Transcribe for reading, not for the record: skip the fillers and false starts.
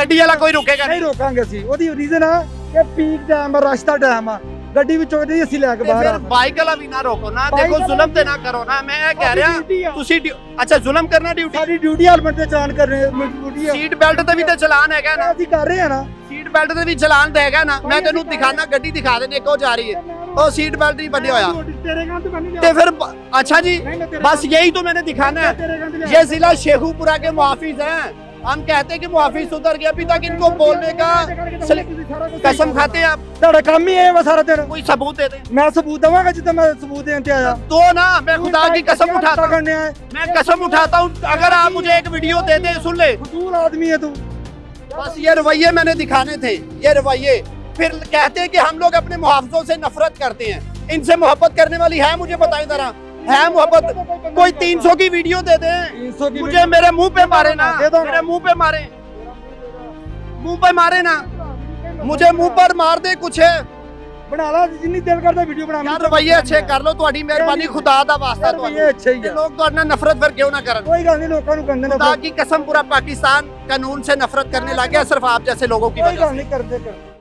ਗੱਡੀ ਵਾਲਾ ਕੋਈ ਰੁਕੇਗਾ ਨਹੀਂ ਨਹੀਂ। ਰੋਕਾਂਗੇ ਅਸੀਂ। ਉਹਦੀ ਰੀਜ਼ਨ ਆ ਕਿ ਪੀਕ ਟਾਈਮ ਆ, ਰਸ਼ ਦਾ ਟਾਈਮ ਆ, ਗੱਡੀ ਵਿੱਚੋਂ ਦੀ ਅਸੀਂ ਲੈ ਕੇ ਬਾਹਰ ਫਿਰ ਆ ਬਾਈਕ ਵਾਲਾ ਵੀ ਨਾ ਰੋਕੋ ਨਾ, ਬਾਈਕ ਦੇਖੋ ਵਾਲਾ ਜ਼ੁਲਮ ਤੇ ਵੀ- ਨਾ ਕਰੋ ਨਾ। ਮੈਂ ਇਹ ਕਹਿ duty ਰਿਹਾ ਆ। ਤੁਸੀਂ ਅੱਛਾ ਜ਼ੁਲਮ ਕਰਨਾ ਡਿਊਟੀ, ਸਾਡੀ ਡਿਊਟੀ ਹੈਲਮਟ ਤੇ ਚਲਾਨ ਕਰਨੇ ਡਿਊਟੀ ਆ। ਸੀਟ ਬੈਲਟ ਤੇ ਵੀ ਤੇ ਚਲਾਨ ਹੈਗਾ ਨਾ, ਅਸੀਂ ਕਰ ਰਹੇ ਆ ਨਾ। ਸੀਟ ਬੈਲਟ ਤੇ ਵੀ ਚਲਾਨ ਤੇ ਹੈਗਾ ਨਾ। ਮੈਂ ਤੈਨੂੰ ਦਿਖਾਣਾ, ਗੱਡੀ ਦਿਖਾ ਦੇ, ਦੇਖੋ ਜਾ ਰਹੀ है ਉਹ ਸੀट बेल्ट नहीं बने होया तेरे गांव तो बनी तो फिर अच्छा जी बस यही तो मैंने दिखाना है। ये जिला शेखुपुरा के मुहाफिज हैं, हम कहते हैं कि मुहाफिज सुधर गए, अभी तक इनको बोलने का कसम खाते हैं आप। ਤੁਹਾਡਾ ਕੰਮ ਹੀ ਇਹ ਵਾ ਸਾਰਾ ਦਿਨ। कोई सबूत दे दे ਮੈਂ ਸਬੂਤ ਦਵਾਂਗਾ ਜਿੱਦਾਂ ਮੈਂ ਸਬੂਤ ਦੇਣ ਤੇ ਆਇਆ। तो ना मैं खुदा की कसम उठाता हूं, करने आए मैं कसम उठाता हूँ, अगर आप मुझे एक वीडियो दे दे, सुन ले। फजूल आदमी है तू। बस ये रवैये मैंने दिखाने थे, ये रवैये। फिर कहते हैं कि हम लोग अपने मुहाफिजों से नफरत करते हैं, इनसे मोहब्बत करने वाली है, मुझे बताएं जरा, है मोहब्बत? कोई 300 की वीडियो दे दे 300 की मुझे, मेरे मुंह पे मारे ना, दे दो। मेरे मुंह पे मारे, मुंह पे मारे ना, मुझे मुंह पर मार दे कुछ है बना ला जिन्नी दिल करता वीडियो बना। यार। रवैये अच्छे कर लो, ਤੁਹਾਡੀ ਮਿਹਰਬਾਨੀ, खुदा दा वास्ता ये अच्छे ही है। लोग ਤੁਹਾਡੇ ਨਾਲ ਨਫ਼ਰਤ ਫਿਰ ਕਿਉਂ ਨਾ ਕਰਨ? कोई गल नहीं, लोगों को करने खुदा की कसम पूरा पाकिस्तान कानून से नफरत करने लग गया सिर्फ आप जैसे लोगों की कोई वजह गल से। नहीं करते।